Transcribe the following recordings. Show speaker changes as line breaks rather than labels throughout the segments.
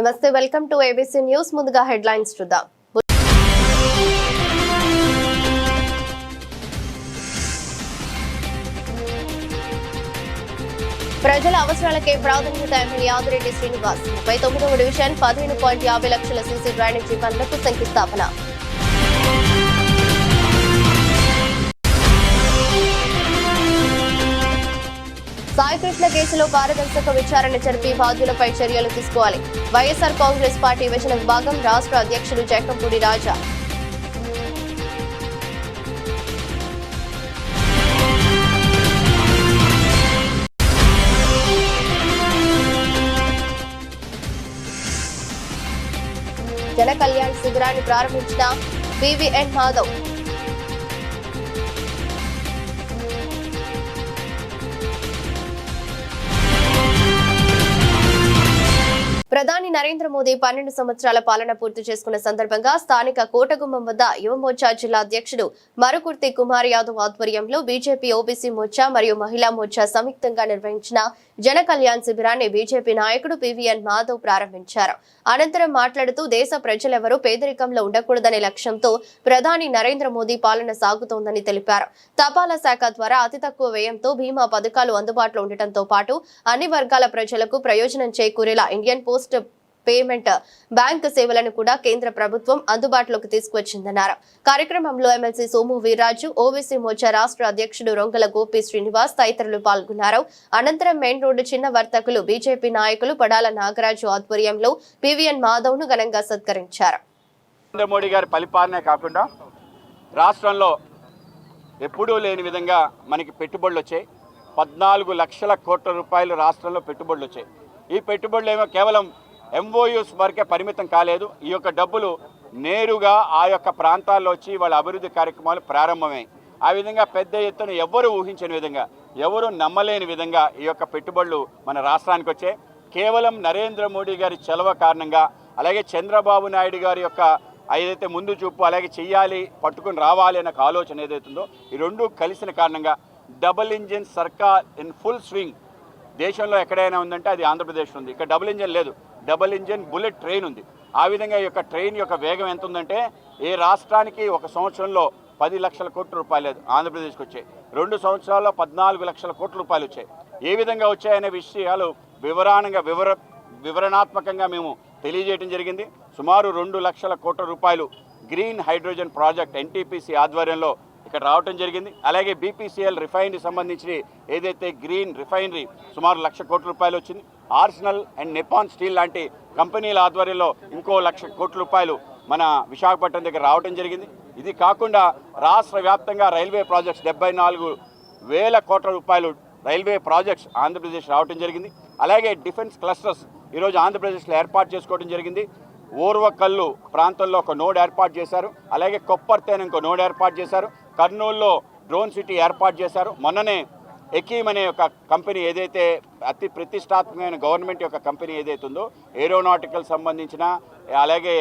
నమస్తే, welcome to ABC news. ముందుగా headlines చూద్దాం. ప్రజల అవసరాలకే ప్రాధాన్యత. ఎమ్మెల్యే ఆదిరెడ్డి శ్రీనివాస్ 39వ డివిజన్ 15.50 లక్షల సీసీ డ్రైనేజీ పనులకు శంకుస్థాపన. సాయికృష్ణ కేసులో పారదర్శక విచారణ జరిపి బాధ్యులపై చర్యలు తీసుకోవాలి. వైఎస్ఆర్ కాంగ్రెస్ పార్టీ యువజన విభాగం రాష్ట్ర అధ్యక్షుడు జక్కంపూడి రాజా. జన కళ్యాణ్ శిబిరాన్ని ప్రారంభించిన వివిఎన్ మాధవ్. ప్రధాని నరేంద్ర మోదీ 12 సంవత్సరాల పాలన పూర్తి చేసుకున్న సందర్భంగా స్థానిక కోటగుమ్మం వద్ద యువమోర్చా జిల్లా అధ్యక్షుడు మరుకుర్తి కుమార్ యాదవ్ ఆధ్వర్యంలో బీజేపీ ఓబీసీ మోర్చా మరియు మహిళా మోర్చా సంయుక్తంగా నిర్వహించిన జన కళ్యాణ్ శిబిరాన్ని బీజేపీ నాయకుడు పివిఎన్ మాధవ్ ప్రారంభించారు. అనంతరం మాట్లాడుతూ దేశ ప్రజలెవరూ పేదరికంలో ఉండకూడదనే లక్ష్యంతో ప్రధాని నరేంద్ర మోదీ పాలన సాగుతోందని తెలిపారు. తపాలా శాఖ ద్వారా అతి తక్కువ వ్యయంతో బీమా పథకాలు అందుబాటులో ఉండటంతో పాటు అన్ని వర్గాల ప్రజలకు ప్రయోజనం చేకూరేలా ఇండియన్ పోస్ట్ పేమెంట్ బ్యాంక్ సేవలను కూడా కేంద్ర ప్రభుత్వం అందుబాటులోకి తీసుకువచ్చిందన్నారు. కార్యక్రమంలో ఎమ్మెల్సీ సోము వీర్రాజు, ఓబీసీ మోర్చా రాష్ట్ర అధ్యక్షుడు రొంగల గోపి శ్రీనివాస్ తదితరులు పాల్గొన్నారు. అనంతరం మెయిన్ రోడ్డు చిన్న వర్తకులు బీజేపీ నాయకులు పడాల నాగరాజు ఆధ్వర్యంలో పివిఎన్ మాధవ్ ను ఘనంగా సత్కరించారు.
నరేంద్ర మోడీ గారి పరిపాలనే కాకుండా రాష్ట్రంలో ఎప్పుడూ లేని విధంగా మనకి పెట్టుబడులు వచ్చాయి. 14 లక్షల కోట్ల రూపాయలు రాష్ట్రంలో పెట్టుబడులు వచ్చాయి. ఈ పెట్టుబడులు ఏమో కేవలం ఎంఓయూస్ వరకే పరిమితం కాలేదు. ఈ యొక్క డబ్బులు నేరుగా ఆ యొక్క ప్రాంతాల్లో వచ్చి వాళ్ళ అభివృద్ధి కార్యక్రమాలు ప్రారంభమై ఆ విధంగా పెద్ద ఎత్తున ఎవరు ఊహించని విధంగా, ఎవరు నమ్మలేని విధంగా ఈ యొక్క పెట్టుబడులు మన రాష్ట్రానికి వచ్చాయి. కేవలం నరేంద్ర మోడీ గారి చలవ కారణంగా, అలాగే చంద్రబాబు నాయుడు గారి యొక్క ఏదైతే ముందు చూపు, అలాగే చెయ్యాలి, పట్టుకుని రావాలి అనే ఆలోచన ఏదైతుందో ఈ రెండు కలిసిన కారణంగా డబుల్ ఇంజిన్ సర్కార్ ఇన్ ఫుల్ స్వింగ్ దేశంలో ఎక్కడైనా ఉందంటే అది ఆంధ్రప్రదేశ్ ఉంది. ఇక్కడ డబుల్ ఇంజిన్ లేదు, డబుల్ ఇంజిన్ బుల్లెట్ ట్రైన్ ఉంది. ఆ విధంగా ఈ యొక్క ట్రైన్ యొక్క వేగం ఎంత ఉందంటే ఏ రాష్ట్రానికి ఒక సంవత్సరంలో 10 లక్షల కోట్ల రూపాయలు ఆంధ్రప్రదేశ్కి వచ్చాయి. 2 సంవత్సరాల్లో 14 లక్షల కోట్ల రూపాయలు వచ్చాయి. ఏ విధంగా వచ్చాయనే విషయాలు వివరణాత్మకంగా మేము తెలియజేయడం జరిగింది. సుమారు 2 లక్షల కోట్ల రూపాయలు గ్రీన్ హైడ్రోజన్ ప్రాజెక్ట్ ఎన్టీపీసీ ఆధ్వర్యంలో ఇక్కడ రావటం జరిగింది. అలాగే బీపీసీఎల్ రిఫైనరీ సంబంధించి ఏదైతే గ్రీన్ రిఫైనరీ సుమారు 1,00,000 కోట్ల రూపాయలు వచ్చింది. ఆర్సెనల్ అండ్ నిపాన్ స్టీల్ లాంటి కంపెనీల ఆధ్వర్యంలో ఇంకో 1,00,000 కోట్ల రూపాయలు మన విశాఖపట్నం దగ్గర రావటం జరిగింది. ఇది కాకుండా రాష్ట్ర వ్యాప్తంగా రైల్వే ప్రాజెక్ట్స్ 74,000 కోట్ల రూపాయలు రైల్వే ప్రాజెక్ట్స్ ఆంధ్రప్రదేశ్ రావటం జరిగింది. అలాగే డిఫెన్స్ క్లస్టర్స్ ఈరోజు ఆంధ్రప్రదేశ్లో ఏర్పాటు చేసుకోవడం జరిగింది. ఓర్వకల్లు ప్రాంతంలో ఒక నోడ్ ఏర్పాటు చేశారు. అలాగే కొప్పర్తేన ఇంకో నోడ్ ఏర్పాటు చేశారు. కర్నూలులో డ్రోన్ సిటీ ఏర్పాటు చేశారు. మొన్ననే ఎకీమ్ అనే ఒక కంపెనీ ఏదైతే అతి ప్రతిష్టాత్మకమైన గవర్నమెంట్ యొక్క కంపెనీ ఏదైతే ఉందో ఏరోనాటికల్ సంబంధించిన అలాగే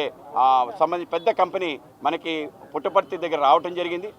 పెద్ద కంపెనీ మనకి పుట్టపర్తి దగ్గర రావటం జరిగింది.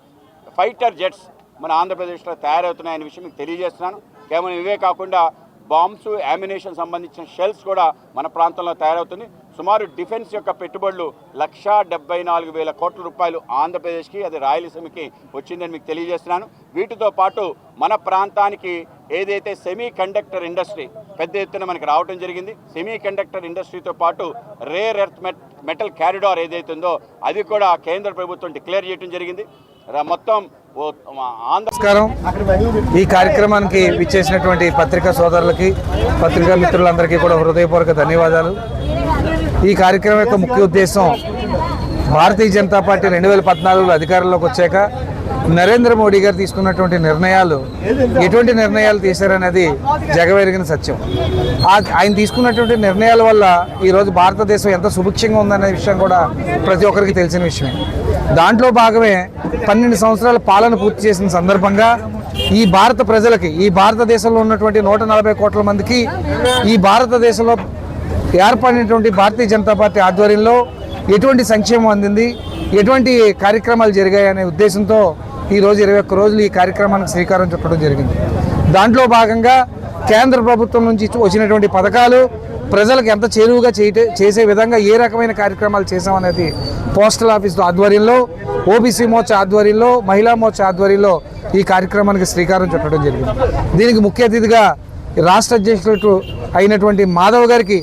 ఫైటర్ జెట్స్ మన ఆంధ్రప్రదేశ్లో తయారవుతున్నాయనే విషయం మీకు తెలియజేస్తున్నాను. కేవలం ఇవే కాకుండా బాంబ్స్, అమ్యునేషన్ సంబంధించిన షెల్స్ కూడా మన ప్రాంతంలో తయారవుతుంది. సుమారు డిఫెన్స్ యొక్క పెట్టుబడులు 1,74,000 కోట్ల రూపాయలు ఆంధ్రప్రదేశ్కి, అది రాయలసీమకి వచ్చిందని మీకు తెలియజేస్తున్నాను. వీటితో పాటు మన ప్రాంతానికి ఏదైతే సెమీ కండక్టర్ ఇండస్ట్రీ పెద్ద ఎత్తున మనకి రావడం జరిగింది. సెమీ కండక్టర్ ఇండస్ట్రీతో పాటు రేర్ ఎర్త్ మెటల్ క్యారిడార్ ఏదైతే ఉందో అది కూడా కేంద్ర ప్రభుత్వం డిక్లేర్ చేయడం జరిగింది. మొత్తం
నమస్కారం. ఈ కార్యక్రమానికి విచ్చేసినటువంటి పత్రికా సోదరులకి, పత్రికా మిత్రులందరికీ కూడా హృదయపూర్వక ధన్యవాదాలు. ఈ కార్యక్రమం యొక్క ముఖ్య ఉద్దేశం భారతీయ జనతా పార్టీ 2014లో అధికారంలోకి వచ్చాక నరేంద్ర మోడీ గారు తీసుకున్నటువంటి నిర్ణయాలు, ఎటువంటి నిర్ణయాలు తీశారనేది జగమెరిగిన సత్యం. ఆయన తీసుకున్నటువంటి నిర్ణయాల వల్ల ఈరోజు భారతదేశం ఎంత సుభిక్షంగా ఉందనే విషయం కూడా ప్రతి ఒక్కరికి తెలిసిన విషయమే. దాంట్లో భాగమే 12 సంవత్సరాల పాలన పూర్తి చేసిన సందర్భంగా ఈ భారత ప్రజలకి, ఈ భారతదేశంలో ఉన్నటువంటి 140 కోట్ల మందికి ఈ భారతదేశంలో ఏర్పడినటువంటి భారతీయ జనతా పార్టీ ఆధ్వర్యంలో ఎటువంటి సంక్షేమం అందింది, ఎటువంటి కార్యక్రమాలు జరిగాయనే ఉద్దేశంతో ఈరోజు 21 రోజులు ఈ కార్యక్రమానికి శ్రీకారం చుట్టడం జరిగింది. దాంట్లో భాగంగా కేంద్ర ప్రభుత్వం నుంచి వచ్చినటువంటి పథకాలు ప్రజలకు ఎంత చేరువుగా చేసే విధంగా ఏ రకమైన కార్యక్రమాలు చేసామనేది పోస్టల్ ఆఫీస్ ఆధ్వర్యంలో, ఓబీసీ మోర్చా ఆధ్వర్యంలో, మహిళా మోర్చా ఆధ్వర్యంలో ఈ కార్యక్రమానికి శ్రీకారం చుట్టడం జరిగింది. దీనికి ముఖ్య అతిథిగా రాష్ట్ర అధ్యక్షులు అయినటువంటి మాధవ్ గారికి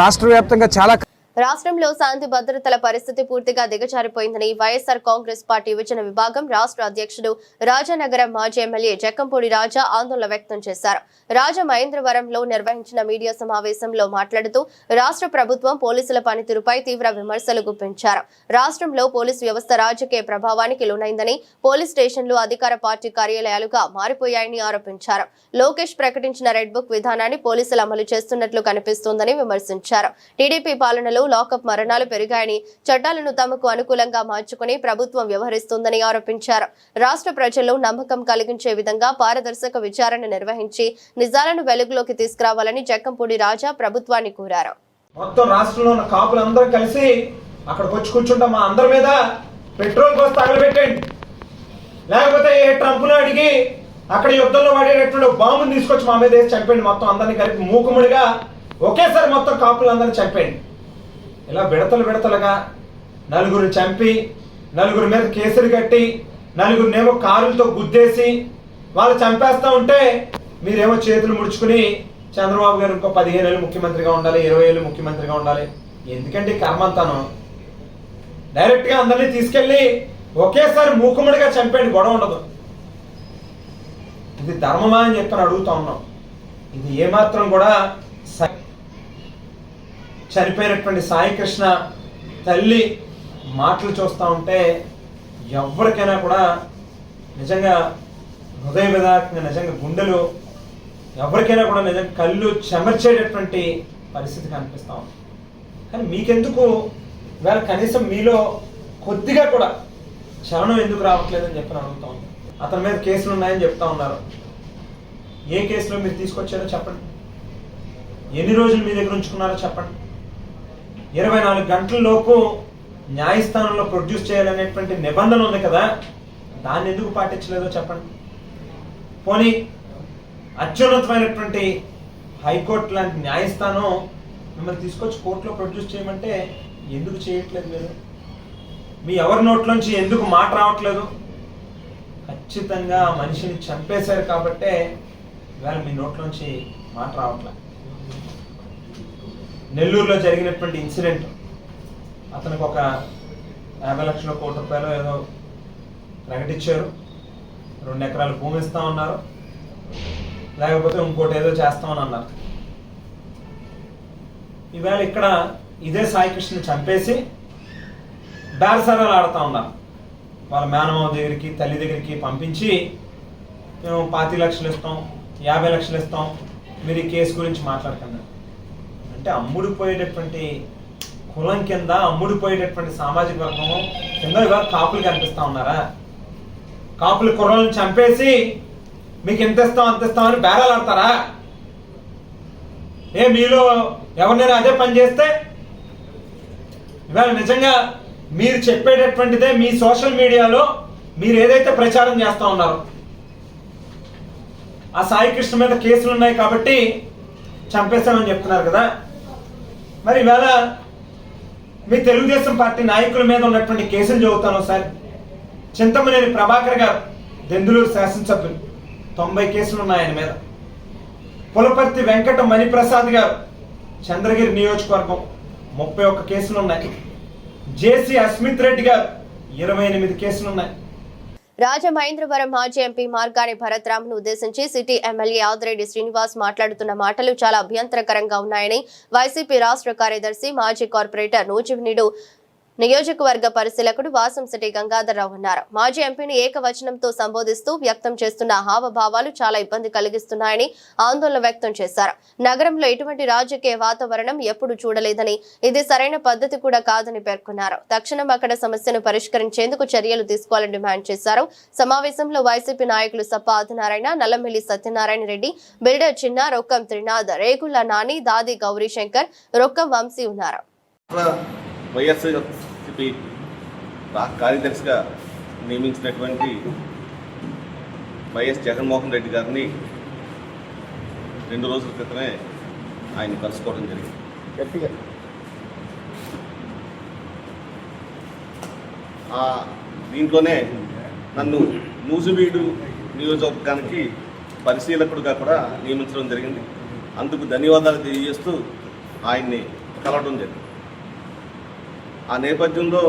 రాష్ట్ర వ్యాప్తంగా చాలా
రాష్ట్రంలో శాంతి భద్రతల పరిస్థితి పూర్తిగా దిగజారిపోయిందని వైఎస్ఆర్ కాంగ్రెస్ పార్టీ యువజన విభాగం రాష్ట్ర అధ్యక్షుడు రాజానగరం మాజీ ఎమ్మెల్యే జక్కంపూడి రాజా ఆందోళన వ్యక్తం చేశారు. రాజా మహేంద్రవరంలో నిర్వహించిన మీడియా సమావేశంలో మాట్లాడుతూ రాష్ట్ర ప్రభుత్వం పోలీసుల పనితీరుపై తీవ్ర విమర్శలు గుప్పించారు. రాష్ట్రంలో పోలీసు వ్యవస్థ రాజకీయ ప్రభావానికి లోనైందని, పోలీస్ స్టేషన్లు అధికార పార్టీ కార్యాలయాలుగా మారిపోయాయని ఆరోపించారు. లోకేష్ ప్రకటించిన రెడ్ బుక్ విధానాన్ని పోలీసులు అమలు చేస్తున్నట్లు కనిపిస్తోందని విమర్శించారు. టీడీపీ పాలనలో లాకప్ మరణాలు పెరిగాయని, చట్టాలను తమకు అనుకూలంగా మార్చుకుని ప్రభుత్వం వ్యవహరిస్తోందని ఆరోపించారు. రాష్ట్ర ప్రజల్లో నమ్మకం కలిగించే విధంగా పారదర్శక విచారణ నిర్వహించి నిజాలను వెలుగులోకి తీసుకురావాలని జక్కంపూడి రాజా ప్రభుత్వాన్ని కోరారు.
మొత్తం రాష్ట్రంలో ఉన్న కాపులందరూ కలిసి అక్కడికి వచ్చి కూర్చుంటాం, మా అందరి మీద పెట్రోల్ పోసి తగలబెట్టండి, లేకపోతే ఏ ట్రంప్ను అడిగి అక్కడ యుద్ధంలో వాడేటటువంటి బాంబుని తీసుకొచ్చి మా మీద వేసి చంపండి, మొత్తం అందరినీ కలిపి మూకుముడిగా ఒకేసారి మొత్తం కాపులందరినీ చంపండి. ఇలా విడతలుగా నలుగురు చంపి, నలుగురి మీద కేసులు కట్టి, నలుగురినేమో కారులతో గుద్దేసి వాళ్ళు చంపేస్తా ఉంటే మీరేమో చేతులు ముడుచుకుని చంద్రబాబు గారు ఇంకో 15 ఏళ్ళు ముఖ్యమంత్రిగా ఉండాలి, 20 ఏళ్ళు ముఖ్యమంత్రిగా ఉండాలి. ఎందుకంటే కర్మంతాను డైరెక్ట్ గా అందరినీ తీసుకెళ్లి ఒకేసారి మూకుముడిగా చంపేయండి, గొడవ ఉండదు. ఇది ధర్మమా అని చెప్పని అడుగుతా ఉన్నాం. ఇది ఏమాత్రం కూడా చనిపోయినటువంటి సాయి కృష్ణ తల్లి మాటలు చూస్తూ ఉంటే ఎవరికైనా కూడా నిజంగా హృదయ విదారకంగా, నిజంగా గుండెలు ఎవరికైనా కూడా నిజంగా కళ్ళు చెమర్చేటటువంటి పరిస్థితి కనిపిస్తా ఉంది. కానీ మీకెందుకు ఇవాళ కనీసం మీలో కొద్దిగా కూడా చలనం ఎందుకు రావట్లేదని చెప్పని అడుగుతా ఉంది. అతని మీద కేసులు ఉన్నాయని చెప్తా ఉన్నారు. ఏ కేసులో మీరు తీసుకొచ్చారో చెప్పండి, ఎన్ని రోజులు మీ దగ్గర ఉంచుకున్నారో చెప్పండి. 24 గంటల లోపు న్యాయస్థానంలో ప్రొడ్యూస్ చేయాలనేటువంటి నిబంధన ఉంది కదా, దాన్ని ఎందుకు పాటించలేదో చెప్పండి. పోనీ అత్యున్నతమైనటువంటి హైకోర్టు లాంటి న్యాయస్థానం మిమ్మల్ని తీసుకొచ్చి కోర్టులో ప్రొడ్యూస్ చేయమంటే ఎందుకు చేయట్లేదు? మీరు మీ ఎవరి నోట్లోంచి ఎందుకు మాట రావట్లేదు? ఖచ్చితంగా మనిషిని చంపేశారు కాబట్టే ఇవాళ మీ నోట్లోంచి మాట రావట్లేదు. నెల్లూరులో జరిగినటువంటి ఇన్సిడెంట్, అతనికి ఒక 50 లక్షల కోట్ల రూపాయలు ఏదో ప్రకటించారు, 2 ఎకరాలు భూమి ఇస్తా ఉన్నారు, లేకపోతే ఇంకోటి ఏదో చేస్తామని అన్నారు. ఈవేళ ఇక్కడ ఇదే సాయి కృష్ణని చంపేసి బేరసారాలు ఆడుతూ ఉన్నారు. వాళ్ళ మేనమావ దగ్గరికి, తల్లి దగ్గరికి పంపించి మేము 25 లక్షలు ఇస్తాం, 50 లక్షలు ఇస్తాం, మీరు ఈ కేసు గురించి మాట్లాడుతున్నారు. అంటే అమ్ముడిపోయేటటువంటి కులం కింద, అమ్ముడిపోయేటటువంటి సామాజిక వర్గం కింద ఇవాళ కాపులు కనిపిస్తా ఉన్నారా? కాపులు కుర్రలను చంపేసి మీకు ఎంత ఇస్తాం అంత ఇస్తామని బేరాలు ఆడతారా? మీలో ఎవరినైనా అదే పని చేస్తే ఇవాళ నిజంగా మీరు చెప్పేటటువంటిదే మీ సోషల్ మీడియాలో మీరు ఏదైతే ప్రచారం చేస్తా ఉన్నారో, ఆ సాయి కృష్ణ మీద కేసులు ఉన్నాయి కాబట్టి చంపేస్తామని చెప్తున్నారు కదా. మరి ఇవాళ మీ తెలుగుదేశం పార్టీ నాయకుల మీద ఉన్నటువంటి కేసులు చదువుతాను సార్. చింతమనేని ప్రభాకర్ గారు, దెందులూరు శాసనసభ్యులు, 90 కేసులు ఉన్నాయి ఆయన మీద. పులపర్తి వెంకట మణిప్రసాద్ గారు, చంద్రగిరి నియోజకవర్గం, 31 కేసులు ఉన్నాయి. జేసీ అస్మిత్ రెడ్డి గారు, 28 కేసులు ఉన్నాయి.
రాజమహేంద్రవరం మాజీ ఎంపీ మార్గాని భరత్ రామ్ ను ఉద్దేశించి సిటీ ఎమ్మెల్యే ఆదిరెడ్డి శ్రీనివాస్ మాట్లాడుతున్న మాటలు చాలా అభ్యంతరకరంగా ఉన్నాయని వైసీపీ రాష్ట్ర కార్యదర్శి, మాజీ కార్పొరేటర్ నూజివీడు నియోజకవర్గ పరిశీలకుడు వాసంశెట్టి గంగాధర్రావు అన్నారు. మాజీ ఎంపీని ఏకవచనంతో సంబోధిస్తూ వ్యక్తం చేస్తున్న హావభావాలు చాలా ఇబ్బంది కలిగిస్తున్నాయని ఆందోళన వ్యక్తం చేశారు. నగరంలో ఎటువంటి రాజకీయ వాతావరణం ఎప్పుడు చూడలేదని, ఇది సరైన పద్ధతి కూడా కాదని పేర్కొన్నారు. తక్షణం అక్కడ సమస్యను పరిష్కరించేందుకు చర్యలు తీసుకోవాలని డిమాండ్ చేశారు. సమావేశంలో వైసీపీ నాయకులు సప్ప ఆదినారాయణ, నల్లమిల్లి సత్యనారాయణ రెడ్డి, బిల్డర్ చిన్న, రొక్కం త్రినాథ్, రేగుళ్ల నాని, దాది గౌరీశంకర్, రొక్కం వంశీ ఉన్నారు.
వైఎస్ఆర్సీపీ కార్యదర్శిగా నియమించినటువంటి వైఎస్ జగన్మోహన్ రెడ్డి గారిని 2 రోజుల క్రితమే ఆయన కలుసుకోవడం జరిగింది. దీంట్లోనే నన్ను నూజివీడు నియోజకవర్గానికి పరిశీలకుడిగా కూడా నియమించడం జరిగింది. అందుకు ధన్యవాదాలు తెలియజేస్తూ ఆయన్ని కలవడం జరిగింది. ఆ నేపథ్యంలో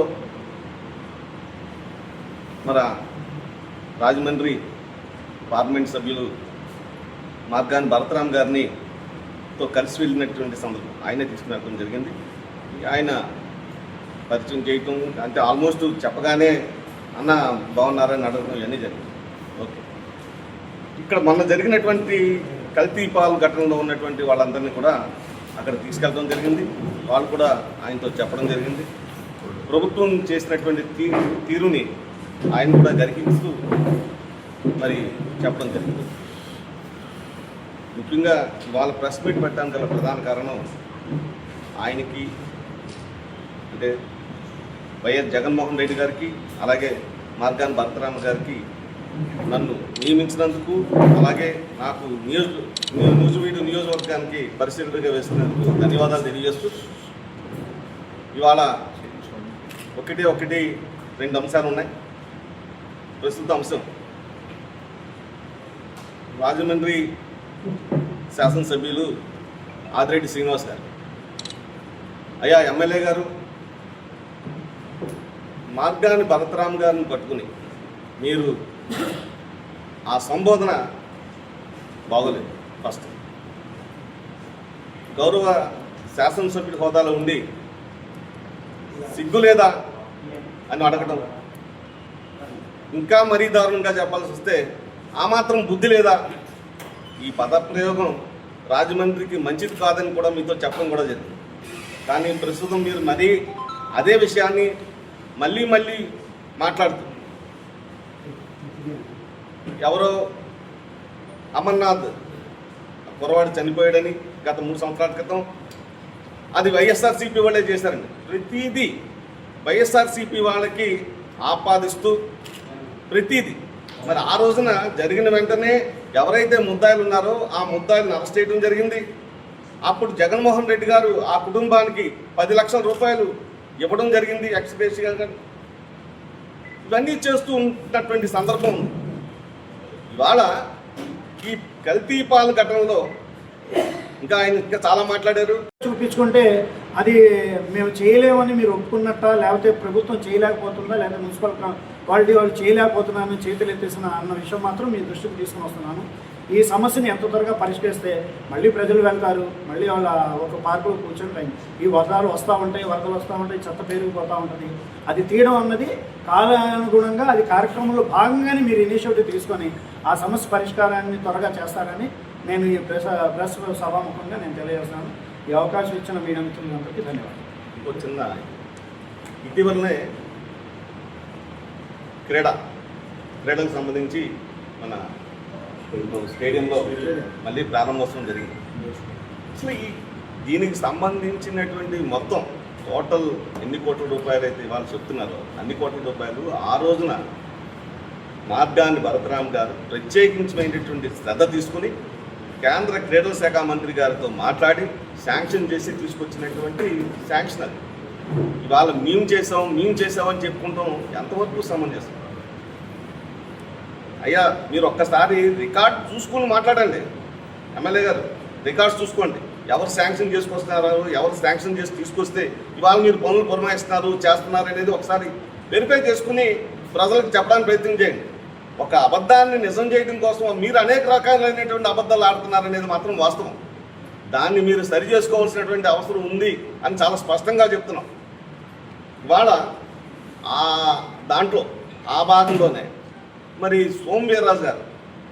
మన రాజమండ్రి పార్లమెంట్ సభ్యులు మార్గాని భరతరామ్ గారితో కలిసి వెళ్ళినటువంటి సందర్భం ఆయనే తీసుకురావడం జరిగింది. ఆయన పరిచయం చేయటం అంటే ఆల్మోస్ట్ చెప్పగానే అన్న బాగున్నారని అడగడం ఇవన్నీ జరిగింది. ఓకే, ఇక్కడ మొన్న జరిగినటువంటి కల్తీ పాలు ఘటనలో ఉన్నటువంటి వాళ్ళందరినీ కూడా అక్కడ తీసుకెళ్ళడం జరిగింది. వాళ్ళు కూడా ఆయనతో చెప్పడం జరిగింది. ప్రభుత్వం చేసినటువంటి తీరుని ఆయన కూడా గరికిస్తూ మరి చెప్పడం జరిగింది. ముఖ్యంగా వాళ్ళ ప్రెస్ మీట్ పెట్టడానికి గల ప్రధాన కారణం ఆయనకి అంటే వైఎస్ జగన్మోహన్ రెడ్డి గారికి అలాగే మార్గాని భరతరామ గారికి నన్ను నియమించినందుకు, అలాగే నాకు నూజివీడు నియోజకవర్గానికి పరిశీలకుడిగా వేసినందుకు ధన్యవాదాలు తెలియజేస్తూ, ఇవాళ ఒకటి 2 అంశాలు ఉన్నాయి. ప్రస్తుత అంశం రాజమండ్రి శాసనసభ్యులు ఆదిరెడ్డి శ్రీనివాస్ గారు. అయ్యా ఎమ్మెల్యే గారు, మార్గాని భరతరామ్ గారిని పట్టుకుని మీరు ఆ సంబోధన బాగోలేదు. ఫస్ట్ గౌరవ శాసనసభ్యుడి హోదాలో ఉండి సిగ్గు లేదా అని అడగడం, ఇంకా మరీ దారుణంగా చెప్పాల్సి వస్తే ఆ మాత్రం బుద్ధి లేదా, ఈ పదప్రయోగం రాజమండ్రికి మంచిది కాదని కూడా మీతో చెప్పడం కూడా జరిగింది. కానీ ప్రస్తుతం మీరు మరీ అదే విషయాన్ని మళ్ళీ మాట్లాడుతూ, ఎవరో అమర్నాథ్ కుర్రవాడు చనిపోయాడని గత 3 సంవత్సరాల క్రితం అది వైఎస్ఆర్సీపీ వాళ్ళే చేశారండి. ప్రతిదీ వైఎస్ఆర్సీపీ వాళ్ళకి ఆపాదిస్తూ ప్రతిదీ. మరి ఆ రోజున జరిగిన వెంటనే ఎవరైతే ముద్దాయిలు ఉన్నారో ఆ ముద్దాయిలను అరెస్ట్ చేయడం జరిగింది. అప్పుడు జగన్మోహన్ రెడ్డి గారు ఆ కుటుంబానికి 10 లక్షల రూపాయలు ఇవ్వడం జరిగింది ఎక్స్గ్రేషియా గారు. ఇవన్నీ చేస్తూ ఉన్నటువంటి సందర్భం ఉంది. ఇవాళ ఈ కల్తీ పాలు ఘటనలో ఇంకా ఆయన చాలా మాట్లాడారు.
చూపించుకుంటే అది మేము చేయలేమని మీరు ఒప్పుకున్నట్ట, లేకపోతే ప్రభుత్వం చేయలేకపోతుందా, లేకపోతే మున్సిపల్ క్వాలిటీ వాళ్ళు చేయలేకపోతున్నారని చేతులు ఎత్తేసిన అన్న విషయం మాత్రం మీ దృష్టికి తీసుకుని వస్తున్నాను. ఈ సమస్యని ఎంత త్వరగా పరిష్కరిస్తే మళ్ళీ ప్రజలు వెళ్తారు, మళ్ళీ వాళ్ళ ఒక పార్కులో కూర్చుంటాయి. ఈ వరదలు వస్తూ ఉంటాయి, చెత్త పెరిగిపోతూ ఉంటుంది. అది తీయడం అన్నది కాలానుగుణంగా అది కార్యక్రమంలో భాగంగానే మీరు ఇనిషియేటివ్ తీసుకొని ఆ సమస్య పరిష్కారాన్ని త్వరగా చేస్తారని నేను ఈ ప్రెస్ సభాముఖంగా నేను తెలియజేస్తున్నాను. ఈ అవకాశం ఇచ్చిన మీడియా మిత్రులందరికీ ధన్యవాదాలు.
ఇంకో చిన్న ఇటీవలనే క్రీడలకు సంబంధించి మన స్టేడియంలో మళ్ళీ ప్రారంభోత్సవం జరిగింది. అసలు దీనికి సంబంధించినటువంటి మొత్తం టోటల్ ఎన్ని కోట్ల రూపాయలు అయితే ఇవాళ చెప్తున్నారో అన్ని కోట్ల రూపాయలు ఆ రోజున మార్గాని భరతరామ్ గారు ప్రత్యేకించినటువంటి శ్రద్ధ తీసుకుని కేంద్ర క్రీడల శాఖ మంత్రి గారితో మాట్లాడి శాంక్షన్ చేసి తీసుకొచ్చినటువంటి శాంక్షన్ అది. ఇవాళ మేము చేసామని చెప్పుకుంటాం ఎంతవరకు సమంజసం? అయ్యా మీరు ఒక్కసారి రికార్డ్ చూసుకుని మాట్లాడండి. ఎమ్మెల్యే గారు రికార్డ్స్ చూసుకోండి. ఎవరు శాంక్షన్ చేసుకొస్తున్నారు, ఎవరు శాంక్షన్ చేసి తీసుకొస్తే ఇవాళ మీరు పనులు పురమాయిస్తున్నారు చేస్తున్నారు అనేది ఒకసారి వెరిఫై చేసుకుని ప్రజలకు చెప్పడానికి ప్రయత్నం చేయండి. ఒక అబద్ధాన్ని నిజం చేయడం కోసం మీరు అనేక రకాలైనటువంటి అబద్ధాలు ఆడుతున్నారనేది మాత్రం వాస్తవం. దాన్ని మీరు సరి చేసుకోవాల్సినటువంటి అవసరం ఉంది అని చాలా స్పష్టంగా చెప్తున్నాం. ఇవాళ దాంట్లో ఆ భాగంలోనే మరి సోము వీర్రాజు గారు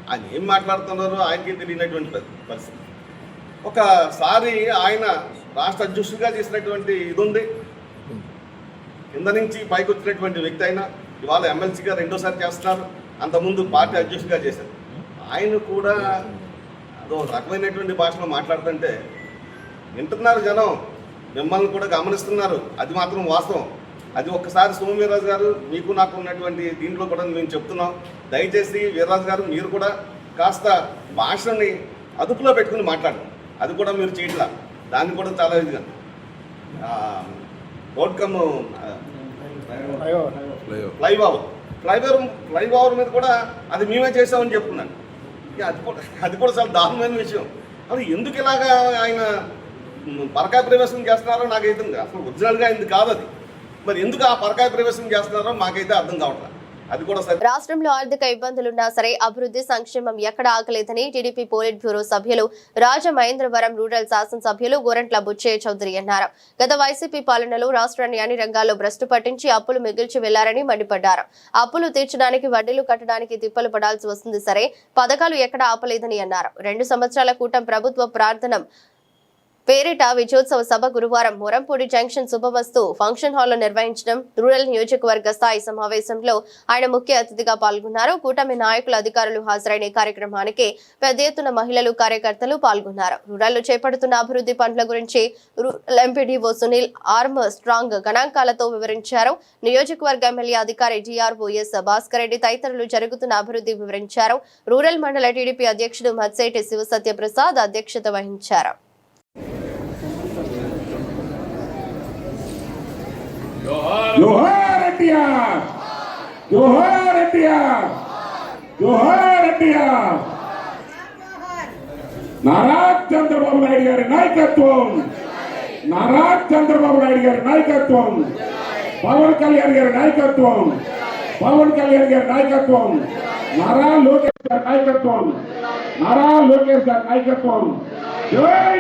ఆయన ఏం మాట్లాడుతున్నారో ఆయనకి తెలియనటువంటి పరిస్థితి. ఒకసారి ఆయన రాష్ట్ర అధ్యక్షుడిగా చేసినటువంటి ఇది ఉంది, కింద నుంచి పైకి వచ్చినటువంటి వ్యక్తి అయినా ఇవాళ ఎమ్మెల్సీగా 2వ సారి చేస్తున్నారు. అంతకుముందు పార్టీ అధ్యక్షుడిగా చేశారు. ఆయన కూడా అదో రకమైనటువంటి భాషలో మాట్లాడుతుంటే వింటున్నారు జనం, మిమ్మల్ని కూడా గమనిస్తున్నారు, అది మాత్రం వాస్తవం. అది ఒక్కసారి సోము వీర్రాజు గారు మీకు నాకు ఉన్నటువంటి దీంట్లో కూడా మేము చెప్తున్నాం. దయచేసి వీర్రాజు గారు మీరు కూడా కాస్త భాషని అదుపులో పెట్టుకుని మాట్లాడండి. అది కూడా మీరు చేయట్లా. దాన్ని కూడా చాలా ఇదిగా అవుట్కమ్ ఫ్లైఓవర్ మీద కూడా అది మేమే చేసామని చెప్తున్నాను. అది కూడా చాలా దారుణమైన విషయం. అది ఎందుకు ఇలాగా ఆయన పరకాయ ప్రవేశం చేస్తున్నారో నాకైతే అసలు ఒరిజినల్గా అయింది కాదు అది. మరి ఎందుకు ఆ పరకాయ ప్రవేశం చేస్తున్నారో మాకైతే అర్థం కావట్లేదు. అది కూడా
రాష్ట్రంలో ఆర్థిక ఇబ్బందులున్నా సరే అభివృద్ధి సంక్షేమం ఎక్కడ ఆగలేదని టీడీపీ పోలిట్ బ్యూరో సభ్యులు రాజమహేంద్రవరం రూరల్ శాసనసభ్యులు గోరంట్ల బుచ్చయ్య చౌదరి అన్నారు. గత వైసీపీ పాలనలో రాష్ట్రాన్ని అన్ని రంగాల్లో భ్రష్టు పట్టించి అప్పులు మిగిల్చి వెళ్లారని మండిపడ్డారు. అప్పులు తీర్చడానికి వడ్డీలు కట్టడానికి తిప్పలు పడాల్సి వస్తుంది సరే పథకాలు ఎక్కడ ఆపలేదని అన్నారు. 2 సంవత్సరాల కూటమి ప్రభుత్వ ప్రార్థన పేరిట విజయోత్సవ సభ గురువారం మొరంపూడి జంక్షన్ శుభమస్తు ఫంక్షన్ హాల్లో నిర్వహించడం. రూరల్ నియోజకవర్గ స్థాయి సమావేశంలో ఆయన ముఖ్య అతిథిగా పాల్గొన్నారు. కూటమి నాయకులు అధికారులు హాజరైన కార్యక్రమానికి పెద్ద ఎత్తున మహిళలు కార్యకర్తలు పాల్గొన్నారు. రూరల్లో చేపడుతున్న అభివృద్ధి పనుల గురించి rural MPDO Sunil Armstrong గణాంకాలతో వివరించారు. నియోజకవర్గ ఎమ్మెల్యే అధికారి డిఆర్ఓఎస్ భాస్కర్ రెడ్డి తదితరులు జరుగుతున్న అభివృద్ధి వివరించారు. రూరల్ మండల టీడీపీ అధ్యక్షుడు మత్సేటి శివసత్యప్రసాద్ అధ్యక్షత వహించారు.
జోహార్ ఎన్టీఆర్, జోహార్ ఎన్టీఆర్, జోహార్ ఎన్టీఆర్. నారా చంద్రబాబు నాయుడు గారి నాయకత్వం, నారా చంద్రబాబు నాయుడు గారి నాయకత్వం, పవన్ కళ్యాణ్ గారి నాయకత్వం, పవన్ కళ్యాణ్ గారి నాయకత్వం, నారా లోకేష్ గారి నాయకత్వం, నారా లోకేష్ గారి నాయకత్వం. జై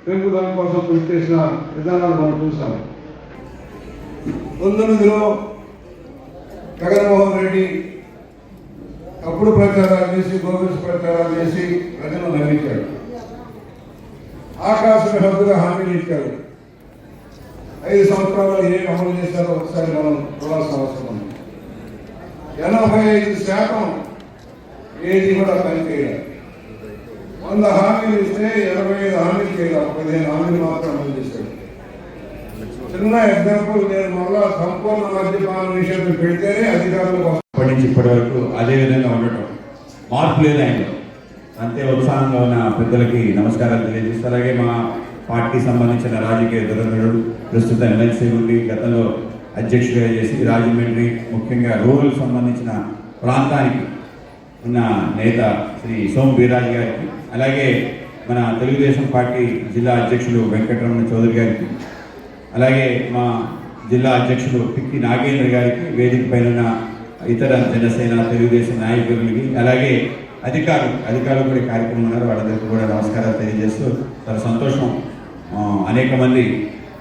పెంపుదల కోసం కృషి చేసిన విధానాలు మనం చూసాం. 19లో జగన్మోహన్ రెడ్డి తప్పుడు ప్రచారాలు చేసి గోబెల్స్ ప్రచారాలు చేసి ప్రజలను నమ్మించాడు. ఆకాశం హద్దుగా హామీలు ఇచ్చారు. 5 సంవత్సరాల్లో ఏం అమలు చేశారో ఒకసారి మనం చూడాల్సిన అవసరం ఉంది. 85% ఏది కూడా పనిచేయాలి. 100 హామీలు ఇస్తే 85 హామీలు చేయాలి. 15 హామీలు మాత్రం అమలు చేశాడు. చిన్న ఎగ్జాంపుల్, నేను మళ్ళా సంపూర్ణ మద్యపాన నిషేధం పెడితేనే అధికారులు
ఇప్పటి నుంచి ఇప్పటి వరకు అదే విధంగా ఉండటం, మార్పు లేదు ఆయనలో. అంతే ఉత్సాహంగా ఉన్న పెద్దలకి నమస్కారాలు తెలియజేస్తారు. అలాగే మా పార్టీ సంబంధించిన రాజకీయ దురంధరుడు, ప్రస్తుత ఎమ్మెల్సీ ఉండి గతంలో అధ్యక్షుడిగా చేసి రాజమండ్రి ముఖ్యంగా రూరల్ సంబంధించిన ప్రాంతానికి ఉన్న నేత శ్రీ సోము వీర్రాజు గారికి, అలాగే మన తెలుగుదేశం పార్టీ జిల్లా అధ్యక్షులు వెంకటరమణ చౌదరి గారికి, అలాగే మా జిల్లా అధ్యక్షులు పిక్కి నాగేంద్ర గారికి, వేదిక పైన ఉన్న ఇతర జనసేన తెలుగుదేశం నాయకులకి, అలాగే అధికారులు కూడా కార్యక్రమం ఉన్నారు. వాళ్ళందరికీ కూడా నమస్కారాలు తెలియజేస్తూ చాలా సంతోషం. అనేక మంది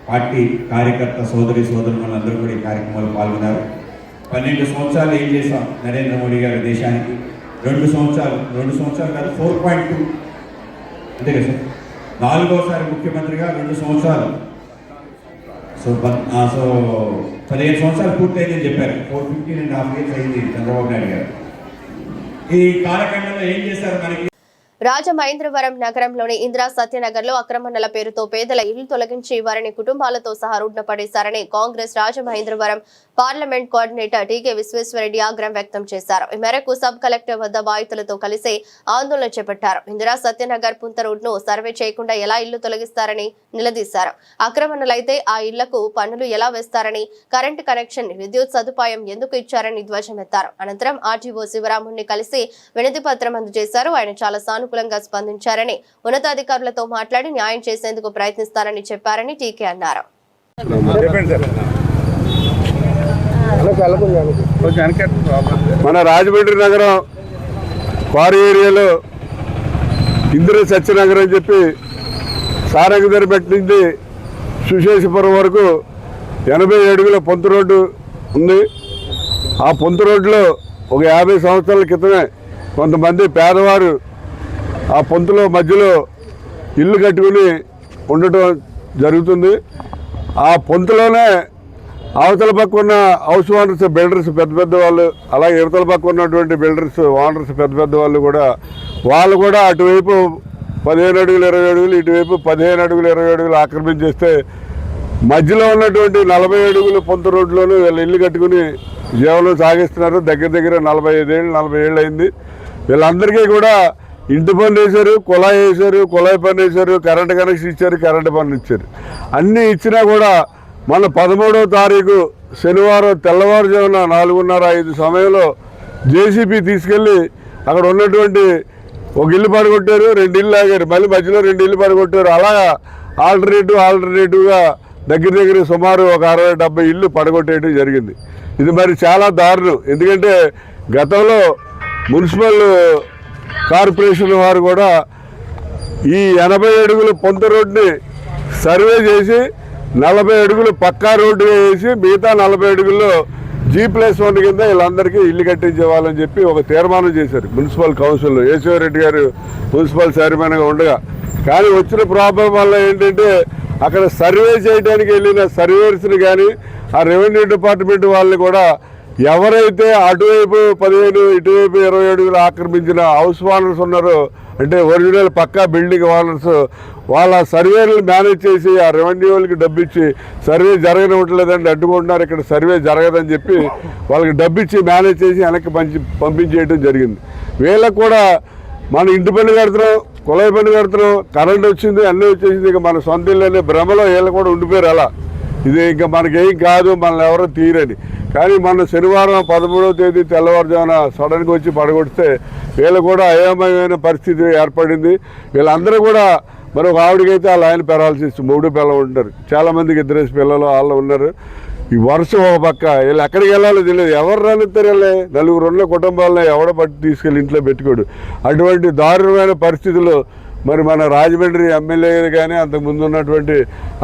పార్టీ కార్యకర్త సోదరులందరూ కూడా ఈ కార్యక్రమాలు పాల్గొన్నారు. 12 సంవత్సరాలు ఏం చేశాం నరేంద్ర మోడీ గారు దేశానికి? 2 సంవత్సరాలు కాదు, 4.2 అంతే కదా సార్. 4వసారి ముఖ్యమంత్రిగా 2 సంవత్సరాలు. సో 15 సంవత్సరాలు పూర్తయిందని చెప్పారు. 15.5 years అయింది చంద్రబాబు నాయుడు గారు. ఈ కాలఖండంలో ఏం చేశారు మనకి?
రాజమహేంద్రవరం నగరంలోని ఇందిరా సత్యనగర్ లో అక్రమణల పేరుతో పేదల ఇళ్లు తొలగించి వారిని కుటుంబాలతో సహా రోడ్డున పడేశారని కాంగ్రెస్ రాజమహేంద్రవరం పార్లమెంట్ కోఆర్డినేటర్ టీకే విశ్వేశ్వరరెడ్డి ఆగ్రహం వ్యక్తం చేశారు. ఈ మేరకు సబ్ కలెక్టర్ వద్ద బాధితులతో కలిసి ఆందోళన చేపట్టారు. ఇందిరా సత్యనగర్ పుంత రోడ్ను సర్వే చేయకుండా ఎలా ఇళ్లు తొలగిస్తారని నిలదీశారు. ఆక్రమణలైతే ఆ ఇళ్లకు పన్నులు ఎలా వేస్తారని, కరెంటు కనెక్షన్, విద్యుత్ సదుపాయం ఎందుకు ఇచ్చారని ధ్వజమెత్తారు. అనంతరం ఆర్టీఓ శివరాముని కలిసి వినతి పత్రం అందజేశారు. ఆయన చాలా సానుకూలంగా స్పందించారని, ఉన్నతాధికారులతో మాట్లాడి న్యాయం చేసేందుకు ప్రయత్నిస్తారని చెప్పారని టీకే అన్నారు.
మన రాజమండ్రి నగరం క్వారీ ఏరియాలో ఇందిరా సత్యనగర్ అని చెప్పి సారంగధరపేట నుండి సుశేషపురం వరకు 80 అడుగుల పొంతు రోడ్డు ఉంది. ఆ పొంతు రోడ్డులో ఒక 50 సంవత్సరాల క్రితమే కొంతమంది పేదవారు ఆ పొంతులో మధ్యలో ఇల్లు కట్టుకుని ఉండటం జరుగుతుంది. ఆ పొంతులోనే అవతల పక్క ఉన్న హౌస్ ఓనర్స్ బిల్డర్స్ పెద్ద పెద్ద వాళ్ళు, అలాగే యువతల పక్క ఉన్నటువంటి బిల్డర్స్ ఓనర్స్ పెద్ద పెద్ద వాళ్ళు కూడా అటువైపు 15 అడుగులు 20 అడుగులు, ఇటువైపు 15 అడుగులు 20 అడుగులు ఆక్రమించేస్తే మధ్యలో ఉన్నటువంటి 40 అడుగులు పొంత రోడ్లోనూ వీళ్ళు ఇల్లు కట్టుకుని జీవనం సాగిస్తున్నారు. దగ్గర 45 ఏళ్ళు 40 ఏళ్ళు అయింది. వీళ్ళందరికీ కూడా ఇంటి పన్ను వేశారు, కుళాయి వేశారు, కుళాయి పన్ను వేశారు, కరెంటు కనెక్షన్ ఇచ్చారు, కరెంటు పన్ను ఇచ్చారు. అన్నీ ఇచ్చినా కూడా మన 13వ తారీఖు శనివారం తెల్లవారుజామున 4:30-5 సమయంలో జేసీబీ తీసుకెళ్ళి అక్కడ ఉన్నటువంటి ఒక ఇల్లు పడగొట్టారు, 2 ఇల్లు ఆగారు, మళ్ళీ మధ్యలో 2 ఇల్లు పడగొట్టారు. అలా ఆల్టర్నేటివ్గా దగ్గర సుమారు ఒక 60-70 ఇల్లు పడగొట్టేయడం జరిగింది. ఇది మరి చాలా దారుణం. ఎందుకంటే గతంలో మున్సిపల్ కార్పొరేషన్ వారు కూడా ఈ 80 అడుగుల పొంత రోడ్ని సర్వే చేసి 40 అడుగులు పక్కా రోడ్డు వేసి మిగతా 40 అడుగుల్లో G+1 కింద వీళ్ళందరికీ ఇల్లు కట్టించేవాళ్ళని చెప్పి ఒక తీర్మానం చేశారు మున్సిపల్ కౌన్సిల్లో. యేసవరెడ్డి గారు మున్సిపల్ చైర్మన్గా ఉండగా. కానీ వచ్చిన ప్రాబ్లం వల్ల ఏంటంటే అక్కడ సర్వే చేయడానికి వెళ్ళిన సర్వేయర్స్ని కానీ ఆ రెవెన్యూ డిపార్ట్మెంట్ వాళ్ళని కూడా ఎవరైతే అటువైపు 15 ఇటువైపు 20 అడుగులు ఆక్రమించిన హౌస్ ఓనర్స్ ఉన్నారో, అంటే ఒరిజినల్ పక్కా బిల్డింగ్ ఓనర్స్, వాళ్ళ సర్వేలను మేనేజ్ చేసి ఆ రెవెన్యూ వాళ్ళకి డబ్బు ఇచ్చి సర్వే జరగనివ్వట్లేదండి, అడ్డుకుంటున్నారు, ఇక్కడ సర్వే జరగదని చెప్పి వాళ్ళకి డబ్బు ఇచ్చి మేనేజ్ చేసి వెనక్కి పంపించేయడం జరిగింది. వీళ్ళకు కూడా మన ఇంటి పన్ను కడుతున్నాం, కుళాయి పన్ను కడుతున్నాం, కరెంట్ వచ్చింది, అన్నీ వచ్చేసింది, ఇక మన సొంత ఇల్లు అనే భ్రమలో వీళ్ళు కూడా ఉండిపోయారు. అలా ఇది ఇంకా మనకేం కాదు, మనల్ని ఎవరో తీరని. కానీ మన శనివారం 13వ తేదీ తెల్లవారుజామున సడన్గా వచ్చి పడగొడితే వీళ్ళు కూడా అయోమయమైన పరిస్థితి ఏర్పడింది. వీళ్ళందరూ కూడా మరి ఒక ఆవిడకైతే వాళ్ళ ఆయన పెరాలసిస్ 3 పిల్లలు ఉంటారు, చాలామందికి 2 పిల్లలు వాళ్ళు ఉన్నారు. ఈ వర్షం ఒక పక్క, వీళ్ళు ఎక్కడికి వెళ్ళాలో తెలియదు, ఎవరు రానిస్తారు వీళ్ళే, 4 ఉన్న కుటుంబాలను ఎవడ పట్టి తీసుకెళ్ళి ఇంట్లో పెట్టుకోడు. అటువంటి దారుణమైన పరిస్థితుల్లో మరి మన రాజమండ్రి ఎమ్మెల్యే కానీ అంతకుముందు ఉన్నటువంటి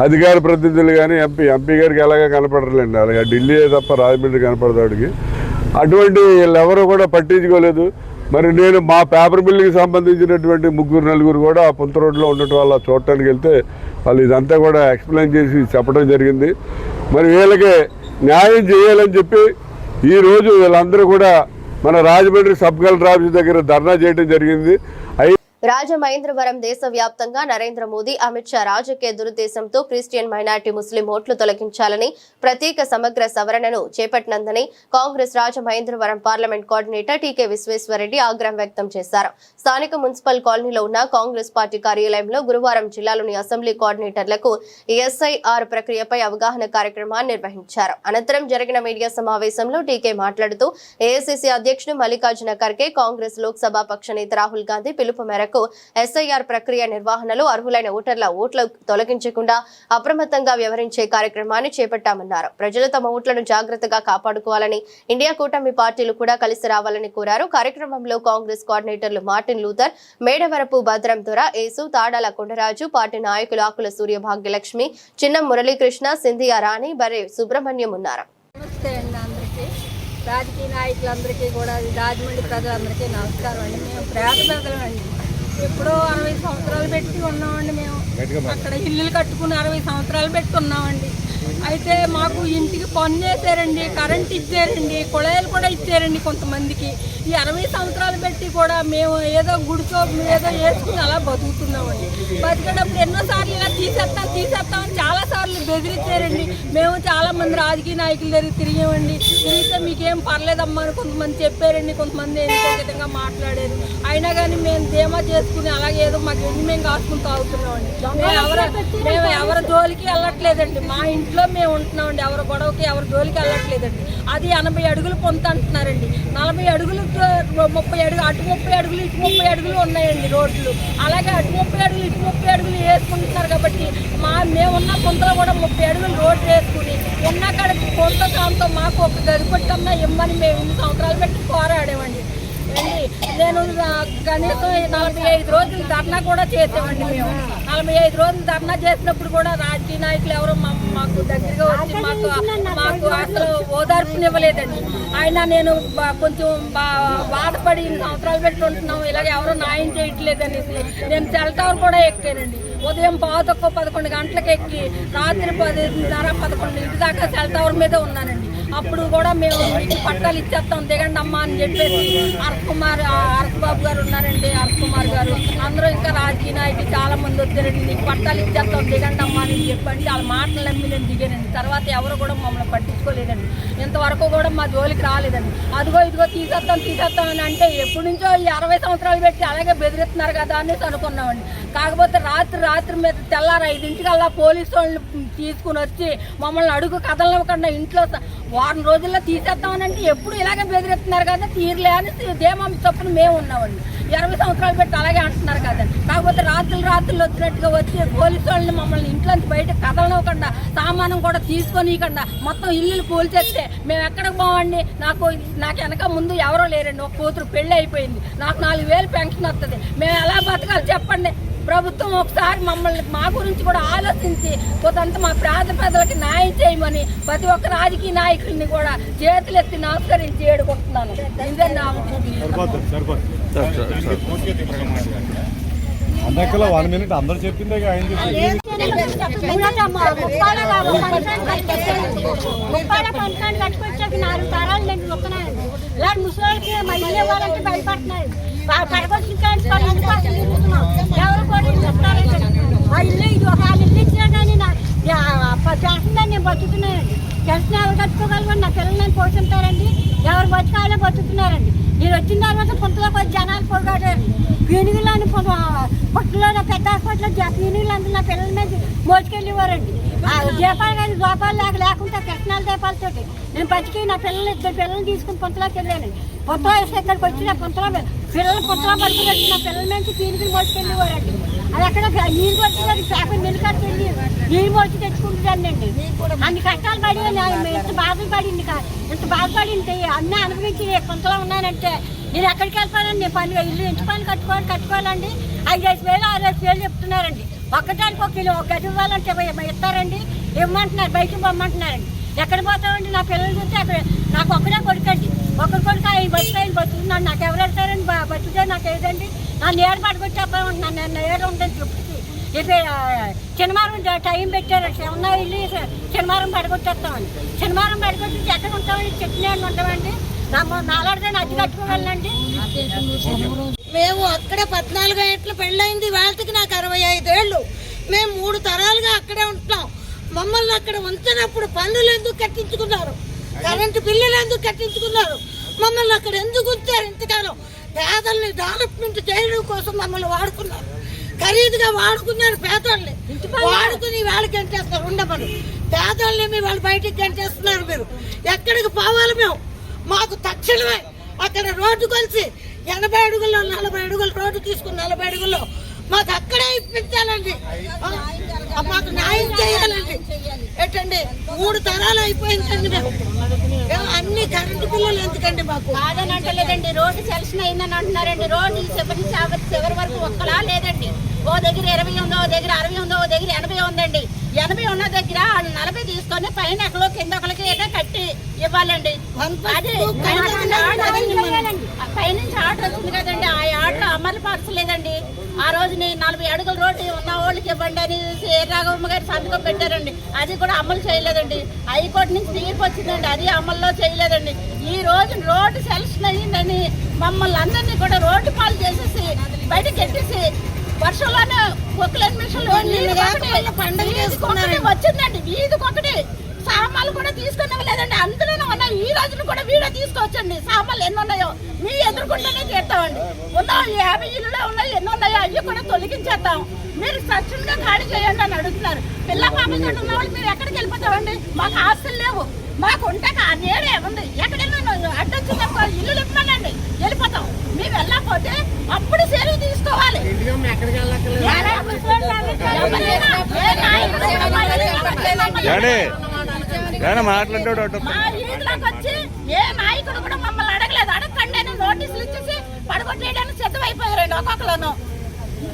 అధికార ప్రతినిధులు కానీ ఎంపీ గారికి ఎలాగా కనపడలేండి, అలాగే ఢిల్లీ తప్ప రాజమండ్రి కనపడతాడికి. అటువంటి వీళ్ళెవరూ కూడా పట్టించుకోలేదు. మరి నేను మా పేపర్ మిల్లుకి సంబంధించినటువంటి 3-4 కూడా ఆ పుంత రోడ్లో ఉండటం వల్ల చూడటానికి వెళ్తే వాళ్ళు ఇదంతా కూడా ఎక్స్ప్లెయిన్ చేసి చెప్పడం జరిగింది. మరి వీళ్ళకి న్యాయం చేయాలని చెప్పి ఈరోజు వీళ్ళందరూ కూడా మన రాజమండ్రి సబ్ కలెక్టర్ ఆఫీస్ దగ్గర ధర్నా చేయడం జరిగింది.
రాజమహేంద్రవరం దేశవ్యాప్తంగా నరేంద్ర మోదీ అమిత్ షా రాజకీయ దురుద్దేశంతో క్రిస్టియన్ మైనార్టీ ముస్లిం ఓట్లు తొలగించాలని ప్రత్యేక సమగ్ర సవరణను చేపట్టినందని కాంగ్రెస్ రాజమహేంద్రవరం పార్లమెంట్ కోఆర్డినేటర్ టీకే విశ్వేశ్వరరెడ్డి ఆగ్రహం వ్యక్తం చేశారు. స్థానిక మున్సిపల్ కాలనీలో ఉన్న కాంగ్రెస్ పార్టీ కార్యాలయంలో గురువారం జిల్లాలోని అసెంబ్లీ కోఆర్డినేటర్లకు ఎస్ఐఆర్ ప్రక్రియపై అవగాహన కార్యక్రమాన్ని నిర్వహించారు. అనంతరం జరిగిన మీడియా సమావేశంలో టీకే మాట్లాడుతూ ఏఐసీసీ అధ్యక్షుడు మల్లికార్జున ఖర్గే, కాంగ్రెస్ లోక్సభ పక్ష నేత రాహుల్ గాంధీ పిలుపు మేరకు ఎస్ఐఆర్ ప్రక్రియ నిర్వహణలో అర్హులైన ఓటర్ల ఓట్లు తొలగించకుండా అప్రమత్తంగా వ్యవహరించే కార్యక్రమాన్ని చేపట్టామన్నారు. ప్రజలు తమ ఓట్లను జాగ్రత్తగా కాపాడుకోవాలని, ఇండియా కూటమి పార్టీలు కూడా కలిసి రావాలని కోరారు. కార్యక్రమంలో కాంగ్రెస్ కోఆర్డినేటర్లు మార్టిన్ లూథర్, మేడవరపు భద్రం దొర, యేసు, తాడాల కొండరాజు, పార్టీ నాయకులు ఆకుల సూర్య, భాగ్యలక్ష్మి, చిన్నం మురళీకృష్ణ, సింధియా రాణి, బర్రె సుబ్రహ్మణ్యం ఉన్నారు.
రాజకీయ నాయకులందరికీ కూడా, రాజమండ్రి ప్రజలందరికీ నమస్కారం అండి. మేము పేద ప్రజలం అండి. ఎప్పుడో 60 సంవత్సరాలు పెట్టి ఉన్నామండి. మేము అక్కడ ఇల్లులు కట్టుకుని 60 సంవత్సరాలు పెట్టి ఉన్నామండి. అయితే మాకు ఇంటికి పన్ను చేశారండి, కరెంట్ ఇచ్చారండి, కుళాయిలు కూడా ఇచ్చారండి కొంతమందికి. ఈ 60 సంవత్సరాలు పెట్టి కూడా మేము ఏదో గుడిసో ఏదో వేసుకుని అలా బతుకుతున్నామండి. బతికేటప్పుడు ఎన్నోసార్లు ఇలా తీసేస్తామని చాలాసార్లు బెదిరించారండి. మేము చాలామంది రాజకీయ నాయకుల దగ్గర తిరిగామండి. తిరిగితే మీకేం పర్లేదమ్మా అని కొంతమంది చెప్పారండి, కొంతమంది ఎంతో విధంగా మాట్లాడారు. అయినా కానీ మేము ధీమా చేసుకుని అలాగే ఏదో మాకు ఎన్ని మేము కాసుకుని తాగుతున్నామండి. మేము ఎవరి జోలికి వెళ్ళట్లేదండి, మా ఇంట్లో మేము ఉంటున్నామండి. ఎవరి గొడవకి ఎవరి జోలికి వెళ్ళట్లేదండి. అది 80 అడుగులు పొంత అంటున్నారండి. 40 అడుగులు 30 అడుగులు, అటు 30 అడుగులు ఇటు 30 అడుగులు ఉన్నాయండి రోడ్లు. అలాగే అటు 30 అడుగులు ఇటు 30 అడుగులు వేసుకుంటున్నారు కాబట్టి మేమున్న పొంతలో కూడా 30 అడుగులు రోడ్డు వేసుకుని ఉన్న కాడికి పొంత కాంతో మాకు ఒక గది కొట్టన్నా ఇమ్మని మేము 2 సంవత్సరాలు పెట్టి పోరాడామండి. నేను కనీసం 45 రోజులు ధర్నా కూడా చేసామండి. మేము 45 రోజులు ధర్నా చేసినప్పుడు కూడా రాజకీయ నాయకులు ఎవరు మాకు దగ్గరగా వచ్చి మాకు అసలు ఓదార్పునివ్వలేదండి. అయినా నేను కొంచెం బాధపడి సంవత్సరాలు పెట్టి ఉంటున్నాం, ఇలాగ ఎవరు న్యాయం చేయట్లేదు అనేసి నేను సెల్ టవర్ కూడా ఎక్కానండి. ఉదయం 11 గంటలకు ఎక్కి రాత్రి 10:30-11 దాకా సెల్ టవర్ మీద ఉన్నానండి. అప్పుడు కూడా మేము పట్టాలు ఇచ్చేస్తాం దిగండి అమ్మా అని చెప్పేసి అరసబాబు గారు ఉన్నారండి, అరసకుమార్ గారు అందరూ ఇంకా రాజకీయ నాయకులు చాలా మంది వచ్చారండి. నీకు పట్టాలు ఇచ్చేస్తాం దిగండి అమ్మా అని చెప్పండి. వాళ్ళ మాటలు నమ్మి నేను దిగానండి. తర్వాత ఎవరు కూడా మమ్మల్ని పట్టించుకోలేదండి. ఇంతవరకు కూడా మా జోలికి రాలేదండి. అదిగో ఇదిగో తీసేస్తాం అని అంటే ఎప్పటి నుంచో ఈ 60 సంవత్సరాలు పెట్టి అలాగే బెదిరిస్తున్నారు కదా అనేసి అనుకున్నామండి. కాకపోతే రాత్రి మీద తెల్లారి 5 పోలీసు వాళ్ళని తీసుకుని వచ్చి మమ్మల్ని అడుగు కదలనివ్వకుండా ఇంట్లో వారం రోజుల్లో తీసేస్తామనంటే ఎప్పుడు ఇలాగే బెదిరిస్తున్నారు కదా, తీరలే అని ధీమా చొప్పున మేము ఉన్నామండి. 20 సంవత్సరాలు పెట్టి అలాగే అంటున్నారు కదండి. కాకపోతే రాత్రులు వచ్చినట్టుగా వచ్చి పోలీసు వాళ్ళని మమ్మల్ని ఇంట్లోంచి బయట కదలనివ్వకుండా సామానం కూడా తీసుకొనియకుండా మొత్తం ఇల్లు కూల్చేస్తే మేము ఎక్కడికి పోవండి. నాకు వెనక ముందు ఎవరో లేరండి. ఒక కూతురు పెళ్లి అయిపోయింది, నాకు 4,000 పెన్షన్ వస్తుంది. మేము ఎలా బతకాలి చెప్పండి. ప్రభుత్వం ఒకసారి మా గురించి కూడా ఆలోచించి కొంత మా పేదలకి న్యాయం చేయమని ప్రతి ఒక్క రాజకీయ నాయకుల్ని కూడా చేతులెత్తి నమస్కరించి ఏడుకుంటున్నాను. ఇదే నా
అందరికీ 1 మినిట్ అందరూ చెప్పిందే
ముసలికి మళ్ళీ వాళ్ళంటే భయపడుతున్నారు. ఎవరు కూడా మా ఇల్లు ఇది ఒక ఇల్లు ఇచ్చినా కానీ చేస్తుందని నేను బతుకుతున్నానండి. తెలిసిన ఎవరు కట్టుకోగలరు, నా పిల్లలు నేను పోషిస్తారండి. ఎవరు బతకాలో బతుకుతున్నారండి. నేను వచ్చిన తర్వాత కొంతలో కొద్ది జనాలు పోగాడండి. పీనుగులని పట్టులో పెద్ద హాస్పిటల్లో పీనుగులందరూ నా పిల్లల మీద మోసుకెళ్ళేవారండి. దీపాలు కానీ దోపాలు లేకుండా కృష్ణాల దీపాలతోటి నేను బతికి నా పిల్లలు 2 పిల్లల్ని తీసుకుని పొంతలోకి వెళ్ళానండి. పొంత వేసి ఇక్కడికి వచ్చి నా పొంతలో పిల్లలు పొంతలో పడుకున్నట్టు నా పిల్లల నుంచి పీనుగులు మోసుకెళ్ళేవారండి. అది అక్కడ నీళ్ళు వచ్చేది పేపర్ మెలికట్టు వెళ్ళి నీళ్ళు మోసి తెచ్చుకుంటుందండి. అన్ని కష్టాలు పడి ఎంత బాధలు పడింది ఎంత బాధపడింది అన్నీ అనుభవించి పొంతలో ఉన్నానంటే నేను ఎక్కడికి వెళ్తానండి. నేను పని ఇల్లు ఇంటి పని కట్టుకోవాలండి. 5,000 6,000 చెప్తున్నారండి. ఒక్కటానికి 1 కిలో 1 గది ఇవ్వాలంటే ఇస్తారండి, ఇవ్వమంటున్నారు, బయటకు పొమ్మంటున్నారండి. ఎక్కడ పోతామండి? నా పిల్లలు చూస్తే అక్కడ నాకు ఒక్కడే కొడుకండి. ఒకరి కొడుకు 5 బతుకుతాయని బతుకుతున్నాను. నాకు ఎవరు వెళ్తారని బతుకుతే నాకు ఏదండి. నా నేడు పడుకొని చెప్పమంటున్నాను. నేను నేడు ఉంటుంది చూపించి ఇది శనివారం టైం పెట్టారు. ఉన్న ఇల్లు శనివారం పడుకొచ్చేస్తామండి. శనివారం పడుకొచ్చి ఎక్కడ ఉంటామండి? చెట్టు ఉంటామండి. నాలాడితే అడ్డు కట్టుకోగలండి.
మేము అక్కడే 14 ఏళ్ళు పెళ్ళయింది. వాళ్ళకి నాకు 65 ఏళ్ళు. మేము 3 తరాలుగా అక్కడే ఉంటున్నాం. మమ్మల్ని అక్కడ ఉంచినప్పుడు పన్నులు ఎందుకు కట్టించుకున్నారు? కరెంటు బిల్లులు ఎందుకు కట్టించుకున్నారు? మమ్మల్ని అక్కడ ఎందుకు ఉంచారు ఇంతకాలం? పేదల్ని డెవలప్మెంట్ చేయడం కోసం మమ్మల్ని వాడుకున్నారు. ఖరీదుగా వాడుకున్నారు పేదల్ని. వాడుకుని వాళ్ళకి గంటేస్తారు. ఉండమని పేదల్ని వాళ్ళు బయటికి గంటేస్తున్నారు. మీరు ఎక్కడికి పోవాలి? మేము మాకు తక్షణమే అక్కడ రోడ్డు కలిసి 80 అడుగుల్లో 40 అడుగులు రోడ్డు తీసుకుని 40 అడుగుల్లో మాకు అక్కడే ఇప్పించాలండి. మాకు న్యాయం చేయాలండి. ఏంటండి 3 తరాలు అయిపోయిందండి. మేము అన్ని కరెంటు బిల్లులు ఎందుకండి? మాకు
కాదని అంటలేదండి. రోడ్డు సెలక్షన్ అయిందని అంటున్నారండి. రోడ్డు చివరి వరకు ఒక్కలా లేదండి. ఓ దగ్గర 20 ఉందో, ఓ దగ్గర 60 ఉందో, ఓ దగ్గర 80 ఉందండి. 80 ఉన్న దగ్గర 40 తీసుకొని పైన ఎక్కడో కింద ఒకరికి ఏదో కట్టి ఇవ్వాలండి. అది పైనుంచి ఆర్డర్ వచ్చింది కదండి. ఆ ఆర్డర్ అమలు పరచలేదండి. ఆ రోజుని 40 అడుగుల రోడ్డు ఉన్న వాళ్ళకి ఇవ్వండి అని రాఘవమ్మ గారు సంతకం పెట్టారండి. అది కూడా అమలు చేయలేదండి. హైకోర్టు నుంచి తీర్పు వచ్చిందండి, అది అమల్లో చేయలేదండి. ఈ రోజు రోడ్డు సెలక్షన్ అయ్యిందని మమ్మల్ని అందరినీ కూడా రోడ్డు పాలు చేసేసి బయటకు ఎట్టేసి వర్షంలోనే ఒక్కలేని మిషన్లు వచ్చిందండి. వీధికొకటి సామాన్లు కూడా తీసుకుని లేదండి. అందులోనే ఉన్నాయి. ఈ రోజున కూడా వీడియో తీసుకోవచ్చండి. సామాన్లు ఎన్ని ఉన్నాయో మీ ఎదుర్కొంటేనే చేస్తామండి. ఉన్న 50 ఇళ్ళలో ఉన్నాయి, ఎన్ని ఉన్నాయో అవి కూడా తొలగించేస్తాం. మీరు సక్షన్గా ఖాళీ చేయండి అని అడుగుతున్నారు. పిల్ల పాపలు ఉన్న వాళ్ళు మీరు ఎక్కడికి వెళ్ళిపోతామండి? మాకు ఆస్తులు లేవు. మాకు ఉంటే నేడే ఉంది. ఎక్కడైనా అడ్డొచ్చిందనుకో ఇల్లు ఇవ్వమనండి, వెళ్ళిపోతాం. మేము వెళ్ళకపోతే అప్పుడు సెలవు తీసుకోవాలి. వచ్చి ఏ నాయకుడు కూడా మమ్మల్ని అడగలేదు. అడగండి నోటీసులు ఇచ్చేసి పడగొట్టేయడానికి సిద్ధమైపోయారండి ఒక్కొక్కలను.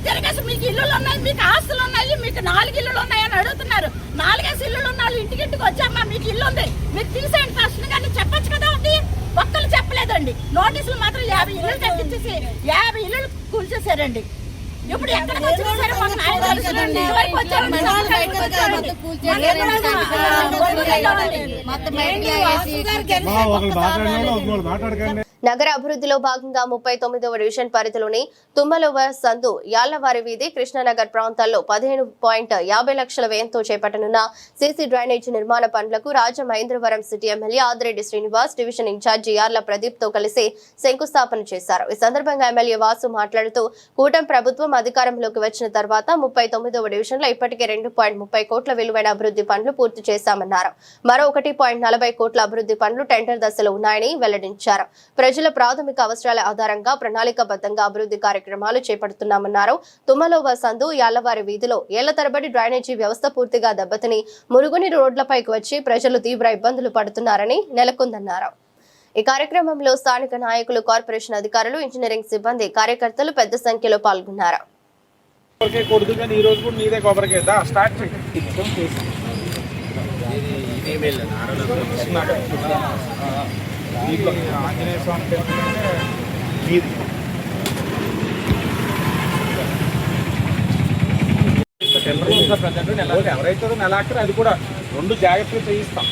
తిరగేసి మీకు ఇల్లులు ఉన్నాయి, మీకు ఆస్తులు ఉన్నాయి, మీకు 4 ఇల్లులు ఉన్నాయని అడుగుతున్నారు. 4 ఇల్లులు ఉన్న వాళ్ళు ఇంటికి వచ్చామ్మా మీకు ఇల్లు ఉంది మీరు తీసేయండి ఫస్ట్ కానీ చెప్పచ్చు కదా. ఉంది ఒక్కరు చెప్పలేదండి. నోటీసులు మాత్రం 50 ఇల్లులు కట్టించేసి 50 ఇల్లులు కూల్చేశారండి. ఇప్పుడు ఎక్కడ వచ్చేసారు మాకు నాయకులు ఇదివరకు వచ్చారు
నగర అభివృద్ధిలో భాగంగా 39వ డివిజన్ పరిధిలోని తుమ్మలవ సందు, యాళ్లవారి వీధి, కృష్ణానగర్ ప్రాంతాల్లో 15.50 లక్షల వ్యయంతో చేపట్టనున్న సీసీ డ్రైనేజీ నిర్మాణ పనులకు Rajamahendravaram city MLA Adireddy Srinivas division incharge Yarla Pradeep తో కలిసి శంకుస్థాపన చేశారు. ఈ సందర్భంగా ఎమ్మెల్యే వాసు మాట్లాడుతూ కూటమి ప్రభుత్వం అధికారంలోకి వచ్చిన తర్వాత 39వ డివిజన్ లో ఇప్పటికే 2.30 కోట్ల విలువైన అభివృద్ధి పనులు పూర్తి చేశామన్నారు. మరో 1.40 కోట్ల అభివృద్ధి పనులు టెండర్ దశలో ఉన్నాయని వెల్లడించారు. ప్రజల ప్రాథమిక అవసరాల ఆధారంగా ప్రణాళికాబద్ధంగా అభివృద్ధి కార్యక్రమాలు చేపడుతున్నామన్నారు. తుమ్మలోవ సందు, యాళ్లవారి వీధిలో ఏళ్ల తరబడి డ్రైనేజీ వ్యవస్థ పూర్తిగా దెబ్బతిని మురుగునీరు రోడ్లపైకి వచ్చి ప్రజలు తీవ్ర ఇబ్బందులు పడుతున్నారని నెలకొందన్నారు. ఈ కార్యక్రమంలో స్థానిక నాయకులు, కార్పొరేషన్ అధికారులు, ఇంజనీరింగ్ సిబ్బంది, కార్యకర్తలు పెద్ద సంఖ్యలో పాల్గొన్నారు.
ఆంజనేయ స్వామి ఎవరైతే నెలాఖరు అది కూడా 2 జాగ్రత్తలు చేయిస్తాం.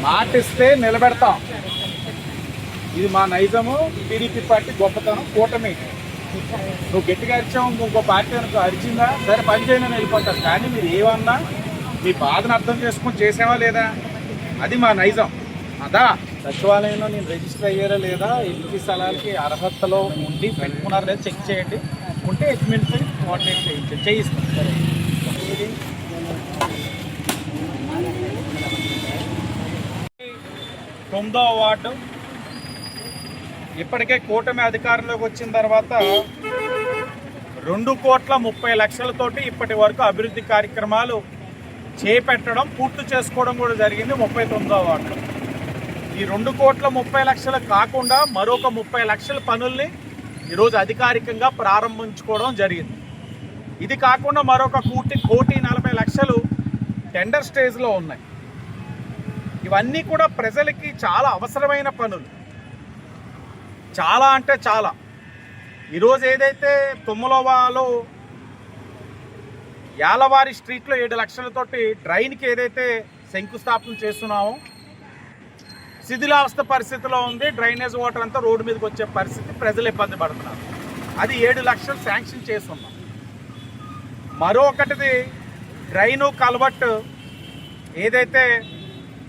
మాటిస్తే నిలబెడతాం. ఇది మా నైజము. టీడీపీ పార్టీ గొప్పతనం. కూటమి నువ్వు గట్టిగా అరిచావు, ఇంకో పార్టీ అనుకో అరిచిందా సరే పని చేయని వెళ్ళిపోతారు. కానీ మీరు ఏమన్నా మీ బాధను అర్థం చేసుకొని చేసావా లేదా, అది మా నైజం. అదా సచివాలయంలో నేను రిజిస్టర్ అయ్యారా లేదా, ఇంటి స్థలాలకి అర్హతలో ఉండి పెట్టుకున్నారా లేదా చెక్ చేయండి. ఉంటే ఎగ్మెంట్ కోఆర్డినేట్ చేయిస్తాం. సరే 9వ వార్డు ఇప్పటికే కూటమి అధికారంలోకి వచ్చిన తర్వాత 2,30,00,000తోటి ఇప్పటి వరకు అభివృద్ధి కార్యక్రమాలు చేపట్టడం, పూర్తి చేసుకోవడం కూడా జరిగింది 39వ వార్డులో. ఈ 2,30,00,000 కాకుండా మరొక 30 లక్షల పనుల్ని ఈరోజు అధికారికంగా ప్రారంభించుకోవడం జరిగింది. ఇది కాకుండా మరొక 1,40,00,000 టెండర్ స్టేజ్లో ఉన్నాయి. ఇవన్నీ కూడా ప్రజలకి చాలా అవసరమైన పనులు. చాలా అంటే చాలా. ఈరోజు ఏదైతే తుమ్మలవాలో యాలవారి స్ట్రీట్లో 7 లక్షలతోటి డ్రైన్కి ఏదైతే శంకుస్థాపన చేస్తున్నామో శిథిలావస్థ పరిస్థితిలో ఉంది. డ్రైనేజ్ వాటర్ అంతా రోడ్డు మీదకి వచ్చే పరిస్థితి, ప్రజలు ఇబ్బంది పడుతున్నారు. అది 7 లక్షలు శాంక్షన్ చేస్తున్నాం. మరొకటిది డ్రైను కల్వర్ట్ ఏదైతే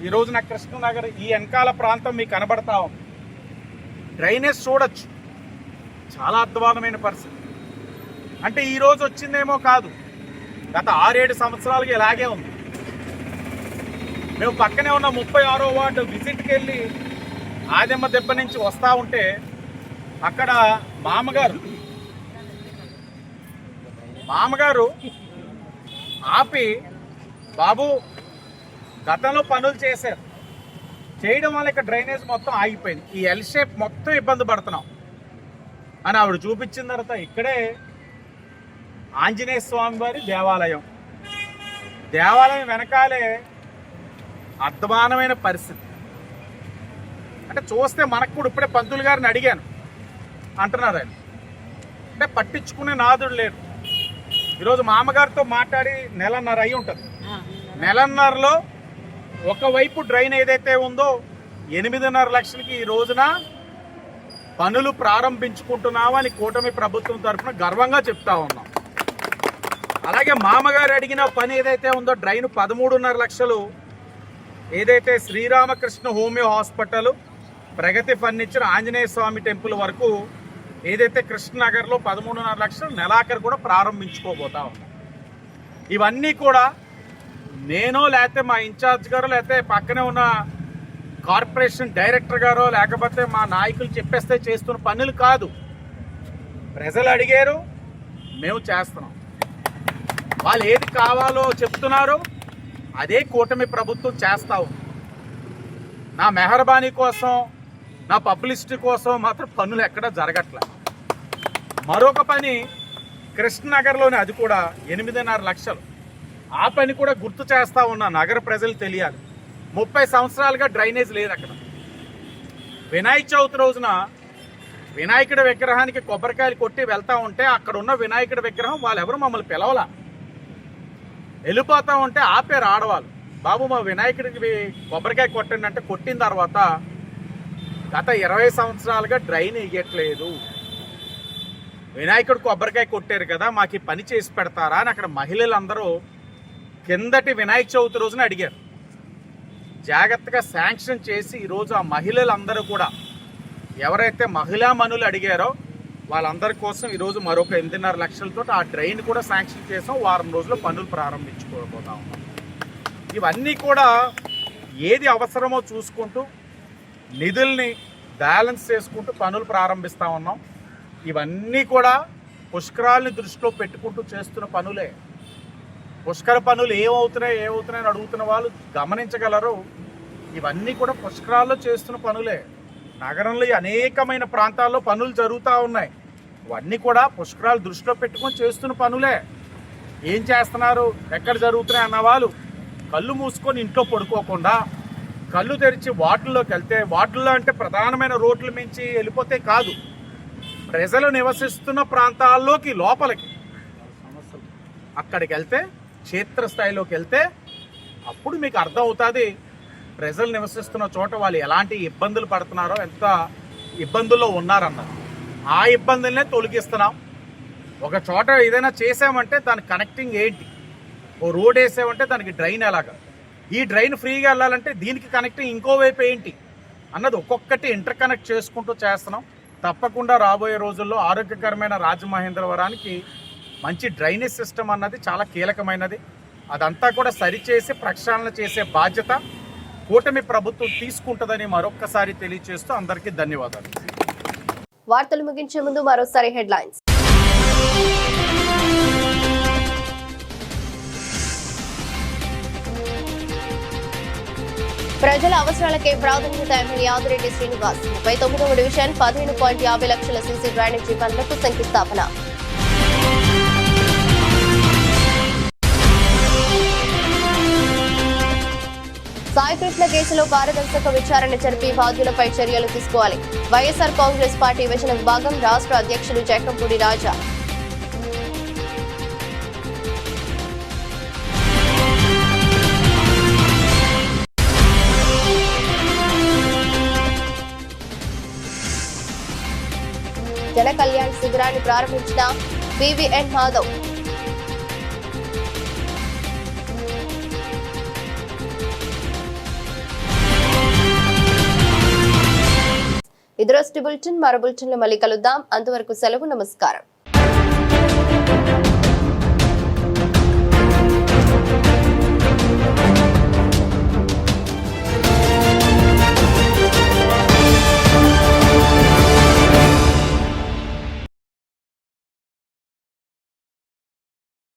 ఈ రోజున కృష్ణనగర్ ఈ వెనకాల ప్రాంతం మీకు కనబడతా ఉంది. డ్రైనేజ్ చూడొచ్చు, చాలా అద్భుతమైన పరిస్థితి. అంటే ఈరోజు వచ్చిందేమో కాదు, గత 6-7 సంవత్సరాలుగా ఇలాగే ఉంది. మేము పక్కనే ఉన్న 36వ వార్డు విజిట్కి వెళ్ళి ఆదెమ్మ దెబ్బ నుంచి వస్తూ ఉంటే అక్కడ మామగారు ఆపి, బాబు గతంలో పనులు చేశారు, చేయడం వల్ల ఇక్కడ డ్రైనేజ్ మొత్తం ఆగిపోయింది, ఈ ఎల్ షేప్ మొత్తం ఇబ్బంది పడుతున్నాం అని ఆవిడ చూపించిన తర్వాత ఇక్కడే ఆంజనేయ స్వామి వారి దేవాలయం వెనకాలే అద్భుతమైన పరిస్థితి. అంటే చూస్తే మనకు కూడా ఇప్పుడే పంతులు గారిని అడిగాను అంటున్నారు ఆయన. అంటే పట్టించుకునే నాదుడు లేడు. ఈరోజు మామగారితో మాట్లాడి 1.5 అయి ఉంటుంది. 1.5లో ఒకవైపు డ్రైన్ ఏదైతే ఉందో 8.5 లక్షలకి ఈ రోజున పనులు ప్రారంభించుకుంటున్నామని కూటమి ప్రభుత్వం తరఫున గర్వంగా చెప్తా ఉన్నాం. అలాగే మామగారు అడిగిన పని ఏదైతే ఉందో డ్రైన్ 13.5 లక్షలు ఏదైతే శ్రీరామకృష్ణ హోమియో హాస్పిటల్, ప్రగతి ఫర్నిచర్, ఆంజనేయ స్వామి టెంపుల్ వరకు ఏదైతే కృష్ణనగర్లో 13.5 లక్షలు నెలాఖరు కూడా ప్రారంభించుకోబోతా ఉన్నాం. ఇవన్నీ కూడా నేనో లేకపోతే మా ఇన్ఛార్జ్ గారో లేకపోతే పక్కనే ఉన్న కార్పొరేషన్ డైరెక్టర్ గారో లేకపోతే మా నాయకులు చెప్పేస్తే చేస్తున్న పనులు కాదు. ప్రజలు అడిగారు, మేము చేస్తున్నాం. వాళ్ళు ఏది కావాలో చెప్తున్నారు, అదే కూటమి ప్రభుత్వం చేస్తావు. నా మెహర్బానీ కోసం, నా పబ్లిసిటీ కోసం మాత్రం పనులు ఎక్కడా జరగట్లే. మరొక పని
కృష్ణనగర్లోనే అది కూడా 8.5 లక్షలు. ఆ పని కూడా గుర్తు చేస్తా ఉన్న నగర ప్రజలు తెలియాలి. 30 సంవత్సరాలుగా డ్రైనేజ్ లేదు అక్కడ. వినాయక చవితి రోజున వినాయకుడి విగ్రహానికి కొబ్బరికాయలు కొట్టి వెళ్తా ఉంటే అక్కడ ఉన్న వినాయకుడి విగ్రహం వాళ్ళెవరు మమ్మల్ని పిలవలా. వెళ్ళిపోతా ఉంటే ఆపేరు ఆడవాళ్ళు. బాబు మా వినాయకుడికి కొబ్బరికాయ కొట్టండి అంటే కొట్టిన తర్వాత గత 20 సంవత్సరాలుగా డ్రైన్ వేయట్లేదు. వినాయకుడు కొబ్బరికాయ కొట్టారు కదా మాకు ఈ పని చేసి పెడతారా అని అక్కడ మహిళలందరూ కిందటి వినాయక చవితి రోజున అడిగారు. జాగ్రత్తగా శాంక్షన్ చేసి ఈరోజు ఆ మహిళలందరూ కూడా ఎవరైతే మహిళా మనులు అడిగారో వాళ్ళందరి కోసం ఈరోజు మరొక 8.5 లక్షలతో ఆ డ్రైన్ కూడా శాంక్షన్ చేసాం. వారం రోజుల్లో పనులు ప్రారంభించుకోబోతా ఉన్నాం. ఇవన్నీ కూడా ఏది అవసరమో చూసుకుంటూ నిధుల్ని బ్యాలెన్స్ చేసుకుంటూ పనులు ప్రారంభిస్తూ ఉన్నాం. ఇవన్నీ కూడా పుష్కరాలని దృష్టిలో పెట్టుకుంటూ చేస్తున్న పనులే. పుష్కర పనులు ఏమవుతున్నాయని అడుగుతున్న వాళ్ళు గమనించగలరు. ఇవన్నీ కూడా పుష్కరాల్లో చేస్తున్న పనులే. నగరంలో అనేకమైన ప్రాంతాల్లో పనులు జరుగుతూ ఉన్నాయి. ఇవన్నీ కూడా పుష్కరాలు దృష్టిలో పెట్టుకొని చేస్తున్న పనులే. ఏం చేస్తున్నారు, ఎక్కడ జరుగుతున్నాయి అన్న వాళ్ళు కళ్ళు మూసుకొని ఇంట్లో పడుకోకుండా కళ్ళు తెరిచి వార్డుల్లోకి వెళ్తే, వార్డుల్లో అంటే ప్రధానమైన రోడ్ల మించి వెళ్ళిపోతే కాదు, ప్రజలు నివసిస్తున్న ప్రాంతాల్లోకి లోపలికి అక్కడికి వెళ్తే, క్షేత్రస్థాయిలోకి వెళ్తే అప్పుడు మీకు అర్థం అవుతుంది ప్రజలు నివసిస్తున్న చోట వాళ్ళు ఎలాంటి ఇబ్బందులు పడుతున్నారో, ఎంత ఇబ్బందుల్లో ఉన్నారన్నారు. ఆ ఇబ్బందులనే తొలగిస్తున్నాం. ఒక చోట ఏదైనా చేసామంటే దాని కనెక్టింగ్ ఏంటి, ఓ రోడ్ వేసామంటే దానికి డ్రైన్ ఎలాగా, ఈ డ్రైన్ ఫ్రీగా వెళ్ళాలంటే దీనికి కనెక్టింగ్ ఇంకోవైపు ఏంటి అన్నది ఒక్కొక్కటి ఇంటర్ కనెక్ట్ చేసుకుంటూ చేస్తున్నాం. తప్పకుండా రాబోయే రోజుల్లో ఆరోగ్యకరమైన రాజమహేంద్రవరానికి మంచి డ్రైనేజ్ సిస్టమ్ అన్నది చాలా కీలకమైనది. అదంతా కూడా సరిచేసి ప్రక్షాళన చేసే బాధ్యత కూటమి ప్రభుత్వం తీసుకుంటుందని మరొక్కసారి తెలియజేస్తూ అందరికీ ధన్యవాదాలు.
వార్తలు ముగించే ముందు మరోసారి హెడ్లైన్స్. ప్రజల అవసరాలకే ప్రాధాన్యత. ఎమ్మెల్యే ఆదిరెడ్డి శ్రీనివాస్ 39వ డివిజన్ 15.50 లక్షల సీసీ డ్రైనేజీ పనులకు శంకుస్థాపన. సాయికృష్ణ కేసులో పారదర్శక విచారణ జరిపి బాధ్యులపై చర్యలు తీసుకోవాలి. వైఎస్ఆర్ కాంగ్రెస్ పార్టీ యువజన విభాగం రాష్ట్ర అధ్యక్షులు జకంపూడి రాజా. జన కళ్యాణ్ శిబిరాన్ని ప్రారంభించిన వివిఎన్ మాధవ్. ఇది రోజు బులెటిన్. మరో బులెటిన్లో మళ్ళీ కలుద్దాం. అంతవరకు సెలవు. నమస్కారం.